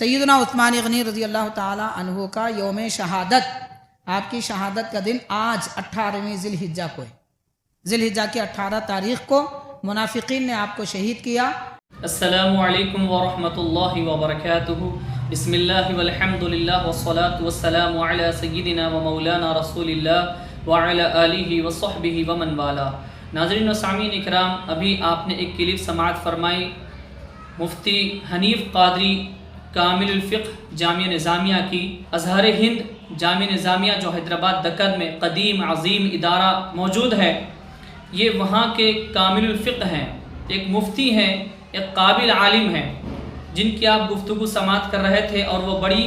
سیدنا عثمان غنی رضی اللہ تعالی عنہ کا یوم شہادت، آپ کی شہادت کا دن آج 18ویں ذی الحجہ کو ہے۔ ذی الحجہ کی 18 تاریخ کو منافقین نے آپ کو شہید کیا۔ السلام علیکم ورحمۃ اللہ وبرکاتہ۔ بسم اللہ والحمد للہ والصلاة والسلام علی سیدنا و مولانا رسول اللہ وعلی آلہ وصحبہ ومن والا۔ ناظرین و سامعین اکرام، ابھی آپ نے ایک کلپ سماعت فرمائی مفتی حنیف قادری کامل الفقہ جامعہ نظامیہ کی۔ ازہر ہند جامعہ نظامیہ جو حیدرآباد دکن میں قدیم عظیم ادارہ موجود ہے، یہ وہاں کے کامل الفقہ ہیں، ایک مفتی ہیں، ایک قابل عالم ہیں، جن کی آپ گفتگو سماعت کر رہے تھے، اور وہ بڑی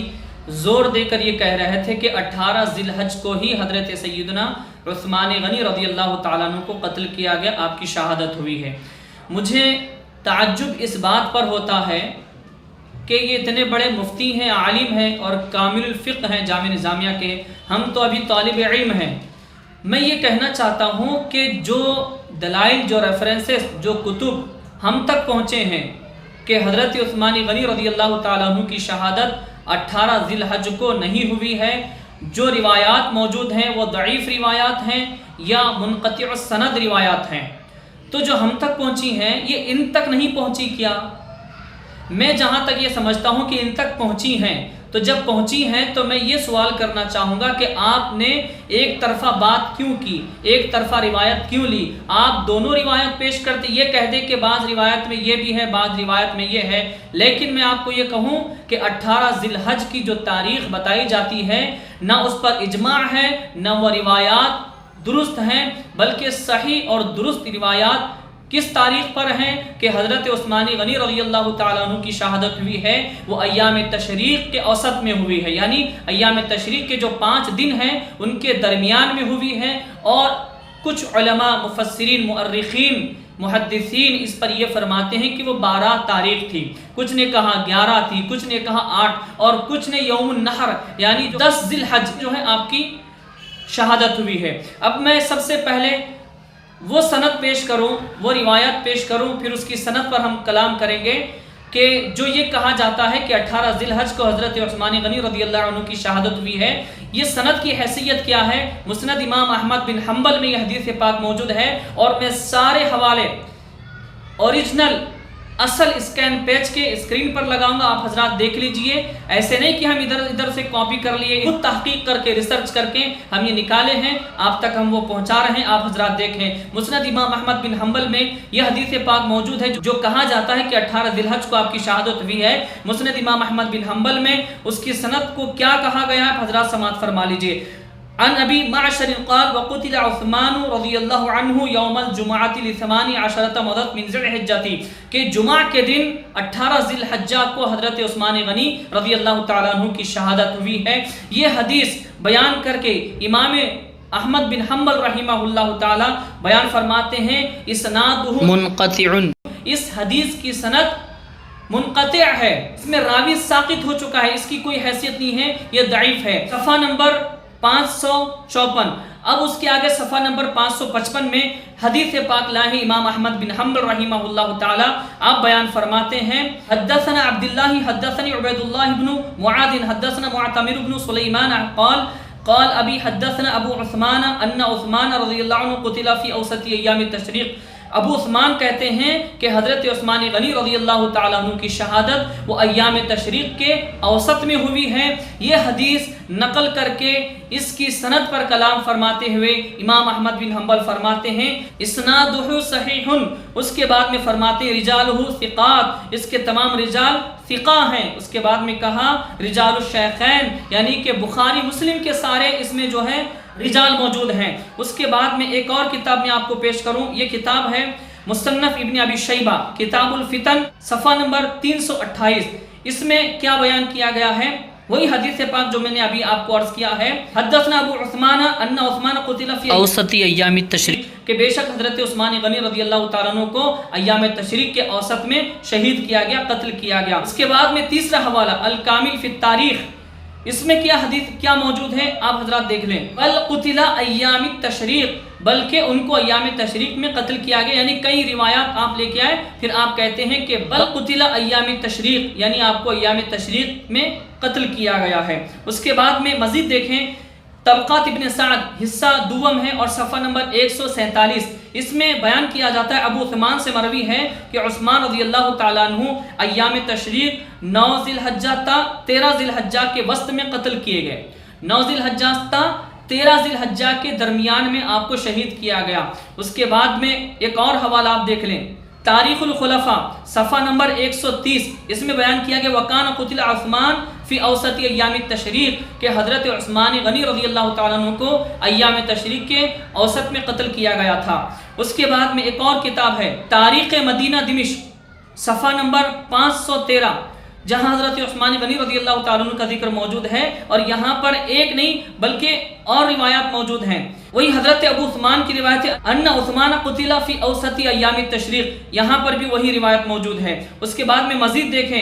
زور دے کر یہ کہہ رہے تھے کہ 18 ذی الحج کو ہی حضرت سیدنا عثمان غنی رضی اللہ تعالیٰ عنہ کو قتل کیا گیا، آپ کی شہادت ہوئی ہے۔ مجھے تعجب اس بات پر ہوتا ہے کہ یہ اتنے بڑے مفتی ہیں، عالم ہیں اور کامل الفقہ ہیں جامعہ نظامیہ کے، ہم تو ابھی طالب علم ہیں۔ میں یہ کہنا چاہتا ہوں کہ جو دلائل، جو ریفرنسز، جو کتب ہم تک پہنچے ہیں کہ حضرت عثمان غنی رضی اللہ تعالیٰ عنہ کی شہادت 18 ذی الحج کو نہیں ہوئی ہے، جو روایات موجود ہیں وہ ضعیف روایات ہیں یا منقطع السند روایات ہیں، تو جو ہم تک پہنچی ہیں یہ ان تک نہیں پہنچی کیا؟ میں جہاں تک یہ سمجھتا ہوں کہ ان تک پہنچی ہیں، تو جب پہنچی ہیں تو میں یہ سوال کرنا چاہوں گا کہ آپ نے ایک طرفہ بات کیوں کی، ایک طرفہ روایت کیوں لی؟ آپ دونوں روایت پیش کرتے، یہ کہہ دے کہ بعض روایت میں یہ بھی ہے، بعض روایت میں یہ ہے، لیکن میں آپ کو یہ کہوں کہ 18 ذی الحج کی جو تاریخ بتائی جاتی ہے، نہ اس پر اجماع ہے، نہ وہ روایات درست ہیں، بلکہ صحیح اور درست روایات کس تاریخ پر ہیں کہ حضرت عثمان غنی رضی اللہ تعالیٰ عنہ کی شہادت ہوئی ہے، وہ ایام تشریق کے اوسط میں ہوئی ہے، یعنی ایام تشریق کے جو 5 دن ہیں ان کے درمیان میں ہوئی ہے۔ اور کچھ علماء، مفسرین، مؤرخین، محدثین اس پر یہ فرماتے ہیں کہ وہ 12 تاریخ تھی، کچھ نے کہا 11 تھی، کچھ نے کہا 8، اور کچھ نے یوم النحر یعنی 10 ذی الحج جو ہے آپ کی شہادت ہوئی ہے۔ اب میں سب سے پہلے وہ سند پیش کروں، وہ روایت پیش کروں، پھر اس کی سند پر ہم کلام کریں گے کہ جو یہ کہا جاتا ہے کہ 18 ذی الحج کو حضرت عثمان غنی رضی اللہ عنہ کی شہادت ہوئی ہے، یہ سند کی حیثیت کیا ہے؟ مسند امام احمد بن حنبل میں یہ حدیث پاک موجود ہے، اور میں سارے حوالے اوریجنل اصل اسکین پیج کے اسکرین پر لگاؤں گا، آپ حضرات دیکھ لیجئے۔ ایسے نہیں کہ ہم ادھر سے کاپی کر لیے، خود تحقیق کر کے، ریسرچ کر کے ہم یہ نکالے ہیں، آپ تک ہم وہ پہنچا رہے ہیں، آپ حضرات دیکھیں۔ مسند امام احمد بن حنبل میں یہ حدیث پاک موجود ہے جو کہا جاتا ہے کہ 18 ذی الحج کو آپ کی شہادت ہوئی ہے۔ مسند امام احمد بن حنبل میں اس کی سند کو کیا کہا گیا ہے، حضرات سماعت فرما لیجئے۔ عن ابی معشر قال وقتل عثمان رضی اللہ عنہ یوم الجمعۃ ل18 مضت من ذی الحجہ، کہ جمعہ کے دن 18 ذی الحجہ کو حضرت عثمان غنی رضی اللہ تعالیٰ عنہ کی شہادت ہوئی ہے۔ یہ حدیث بیان کر کے امام احمد بن حنبل رحمہ اللہ تعالی بیان فرماتے ہیں اسنادہ منقطع، اس حدیث کی سند منقطع ہے، اس میں راوی ساقط ہو چکا ہے، اس کی کوئی حیثیت نہیں ہے، یہ ضعیف ہے۔ صفحہ نمبر 554، اب اس کے آگے صفحہ نمبر 555 میں حدیث پاک لائے امام احمد بن حنبل رحمہ اللہ تعالی، آپ بیان فرماتے ہیں حدثنا عبداللہ حدثنی عبید اللہ بن معاذ حدثنا معتمر بن سلیمان قال ابی حدثنا ابو عثمان ان عثمان رضی اللہ عنہ قتل فی اوسط ایام تشریق۔ ابو عثمان کہتے ہیں کہ حضرت عثمان غنی رضی اللہ تعالیٰ عنہ کی شہادت وہ ایام تشریق کے اوسط میں ہوئی ہے۔ یہ حدیث نقل کر کے اس کی سند پر کلام فرماتے ہوئے امام احمد بن حنبل فرماتے ہیں اسنادہ صحیح، اس کے بعد میں فرماتے ہیں رجالہ ثقات، اس کے تمام رجال ثقہ ہیں۔ اس کے بعد میں کہا رجال الشیخین، یعنی کہ بخاری مسلم کے سارے اس میں جو ہے رجال موجود ہیں۔ اس کے بعد میں ایک اور کتاب میں آپ کو پیش کروں، یہ کتاب ہے مصنف ابن ابی شیبہ کتاب الفتن، صفحہ نمبر 328، اس میں کیا بیان کیا گیا ہے؟ وہی حدیث پاک جو میں نے ابھی آپ کو عرض کیا ہے حدثنا ابو عثمان ان عثمان قتل فی اوسط ایام التشریق، کہ بے شک حضرت عثمان غنی رضی اللہ تعالیٰ عنہ کو ایام تشریق کے اوسط میں شہید کیا گیا، قتل کیا گیا۔ اس کے بعد میں تیسرا حوالہ الکامل فی التاریخ اس میں کیا حدیث کیا موجود ہے آپ حضرات دیکھ لیں، بل قتل ایام التشریق، بلکہ ان کو ایام تشریق میں قتل کیا گیا، یعنی کئی روایات آپ لے کے آئے، پھر آپ کہتے ہیں کہ بل قتل ایام التشریق، یعنی آپ کو ایام تشریق میں قتل کیا گیا ہے۔ اس کے بعد میں مزید دیکھیں طبقات ابن سعد حصہ دوم ہے اور صفحہ نمبر 147، اس میں بیان کیا جاتا ہے، ابو عثمان سے مروی ہے کہ عثمان رضی اللہ تعالیٰ عنہ ایام تشریق 9 ذی الحجہ تا 13 ذی الحجہ کے وسط میں قتل کیے گئے، 9 ذی الحجہ تا 13 ذی الحجہ کے درمیان میں آپ کو شہید کیا گیا۔ اس کے بعد میں ایک اور حوالہ آپ دیکھ لیں، تاریخ الخلفاء صفحہ نمبر 130، اس میں بیان کیا گیا وکان قتل عثمان فی اوسط ایام التشریق، کہ حضرت عثمان غنی رضی اللہ تعالیٰ عنہ کو ایام تشریق کے اوسط میں قتل کیا گیا تھا۔ اس کے بعد میں ایک اور کتاب ہے تاریخ مدینہ دمشق صفحہ نمبر 513، جہاں حضرت عثمان غنی رضی اللہ تعالیٰ عنہ کا ذکر موجود ہے، اور یہاں پر ایک نہیں بلکہ اور روایات موجود ہیں۔ وہی حضرت ابو عثمان کی روایت ہے ان عثمان قتل فی اوسط ایام التشریق، یہاں پر بھی وہی روایت موجود ہے۔ اس کے بعد میں مزید دیکھیں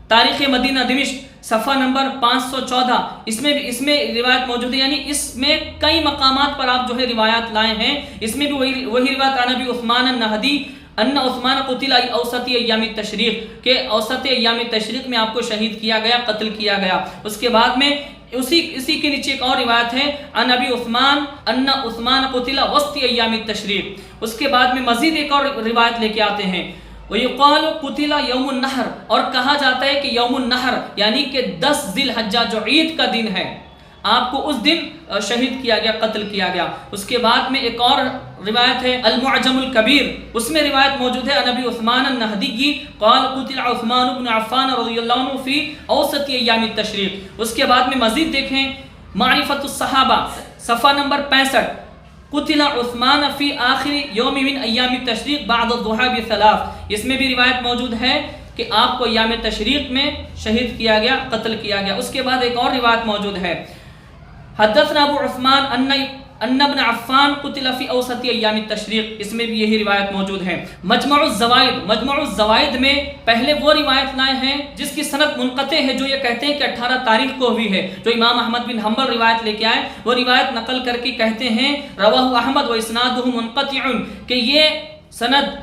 تاریخ مدینہ دمشق صفحہ نمبر 514، اس میں روایت موجود ہے، یعنی اس میں کئی مقامات پر آپ جو ہے روایات لائے ہیں، اس میں بھی وہی روایت عن ابی عثمان النہدی ان عثمان قتل اوسط ایام التشریق، کہ اوسط ایام تشریق میں آپ کو شہید کیا گیا، قتل کیا گیا۔ اس کے بعد میں اسی کے نیچے ایک اور روایت ہے ان ابی عثمان ان عثمان قتل وسط ایام التشریق۔ اس کے بعد میں مزید ایک اور روایت لے کے آتے ہیں وَيُقَالُ قُتِلَ يَوْمُ النَّحْرِ، اور کہا جاتا ہے کہ یوم النحر یعنی کہ 10 ذی الحجہ جو عید کا دن ہے، آپ کو اس دن شہید کیا گیا، قتل کیا گیا۔ اس کے بعد میں ایک اور روایت ہے المعجم الکبیر، اس میں روایت موجود ہے نبی عثمان النہدی کی قال قتل عثمان بن عفان رضی اللہ عنہ فی اوسط ایام التشریق۔ اس کے بعد میں مزید دیکھیں معرفت الصحابہ صفحہ نمبر 65، قتل عثمان فی آخر یوم من ایام التشریق بعد الضحى بثلاث، اس میں بھی روایت موجود ہے کہ آپ کو ایام تشریق میں شہید کیا گیا، قتل کیا گیا۔ اس کے بعد ایک اور روایت موجود ہے حدثنا ابو عثمان ان ابن عفان قتل فی اوسط ایام التشریق، اس میں بھی یہی روایت موجود ہے۔ مجمع الزوائد میں پہلے وہ روایت لائے ہیں جس کی سند منقطع ہے، جو یہ کہتے ہیں کہ 18 تاریخ کو ہوئی ہے، جو امام احمد بن حنبل روایت لے کے آئے، وہ روایت نقل کر کے کہتے ہیں رواہ احمد و اسنادہ منقطع، کہ یہ سند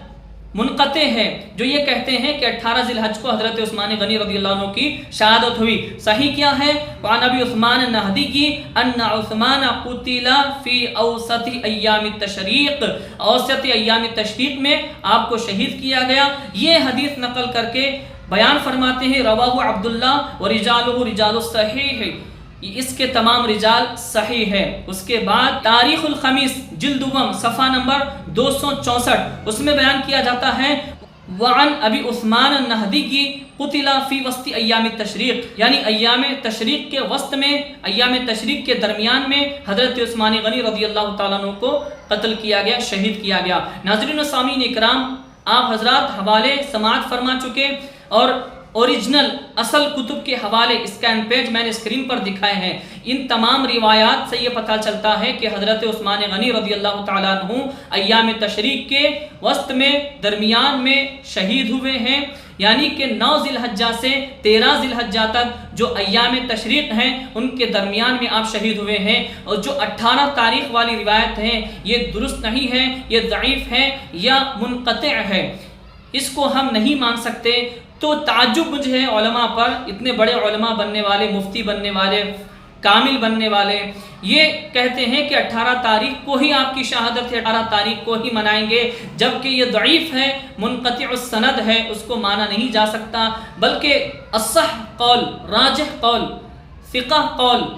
منقطع ہے، جو یہ کہتے ہیں کہ 18 ذی الحج کو حضرت عثمان غنی رضی اللہ عنہ کی شہادت ہوئی۔ صحیح کیا ہے وعن ابی عثمان النہدی کی ان عثمان قتل فی اوسط ایام التشریق، اوسط ایام التشریق میں آپ کو شہید کیا گیا۔ یہ حدیث نقل کر کے بیان فرماتے ہیں رواہ عبداللہ ورجالہ رجال الصحیح، اس کے تمام رجال صحیح ہے۔ اس کے بعد تاریخ الخمیس جلد دوم صفحہ نمبر 264، اس میں بیان کیا جاتا ہے وعن ابی عثمان النہدی کی قتل فی وسط ایام التشریق، یعنی ایام تشریق کے وسط میں، ایام تشریق کے درمیان میں حضرت عثمان غنی رضی اللہ تعالیٰ عنہ کو قتل کیا گیا، شہید کیا گیا۔ ناظرین و سامعین اکرام، آپ حضرات حوالے سماعت فرما چکے، اور اوریجنل اصل کتب کے حوالے اسکین پیج میں نے اسکرین پر دکھائے ہیں۔ ان تمام روایات سے یہ پتہ چلتا ہے کہ حضرت عثمان غنی رضی اللہ تعالیٰ عنہ ایام تشریق کے وسط میں، درمیان میں شہید ہوئے ہیں، یعنی کہ 9 ذی الحجہ سے 13 ذی الحجہ تک جو ایام تشریق ہیں ان کے درمیان میں آپ شہید ہوئے ہیں۔ اور جو 18 تاریخ والی روایت ہیں یہ درست نہیں ہے، یہ ضعیف ہے یا منقطع ہے، اس کو ہم نہیں مان سکتے۔ تو تعجب مجھے ہے علماء پر، اتنے بڑے علماء بننے والے، مفتی بننے والے، کامل بننے والے، یہ کہتے ہیں کہ 18 تاریخ کو ہی آپ کی شہادت ہے، 18 تاریخ کو ہی منائیں گے، جبکہ یہ ضعیف ہے، منقطع السند ہے، اس کو مانا نہیں جا سکتا۔ بلکہ اصح قول، راجح قول، فقہ قول،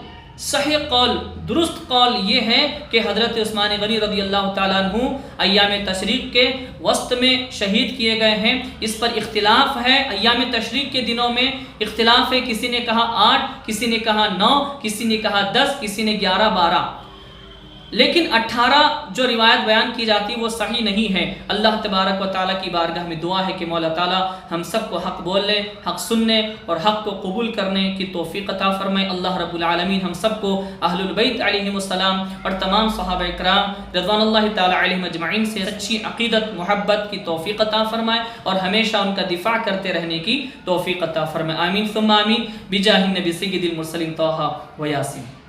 صحیح قول، درست قول یہ ہے کہ حضرت عثمان غنی رضی اللہ تعالیٰ عنہ ایام تشریق کے وسط میں شہید کیے گئے ہیں۔ اس پر اختلاف ہے، ایام تشریق کے دنوں میں اختلاف ہے، کسی نے کہا 8، کسی نے کہا 9، کسی نے کہا 10، کسی نے 11، 12۔ لیکن 18 جو روایت بیان کی جاتی وہ صحیح نہیں ہے۔ اللہ تبارک و تعالیٰ کی بارگاہ میں دعا ہے کہ مولا تعالیٰ ہم سب کو حق بولنے، حق سننے اور حق کو قبول کرنے کی توفیق عطا فرمائے۔ اللہ رب العالمین ہم سب کو اہل البیت علیہم السلام اور تمام صحابہ اکرام رضوان اللہ تعالیٰ علیہم اجمعین سے سچی عقیدت محبت کی توفیق عطا فرمائے اور ہمیشہ ان کا دفاع کرتے رہنے کی توفیق عطا فرمائے۔ آمین ثم آمین بجاہ النبی سید المرسلین طٰہٰ و یاسین۔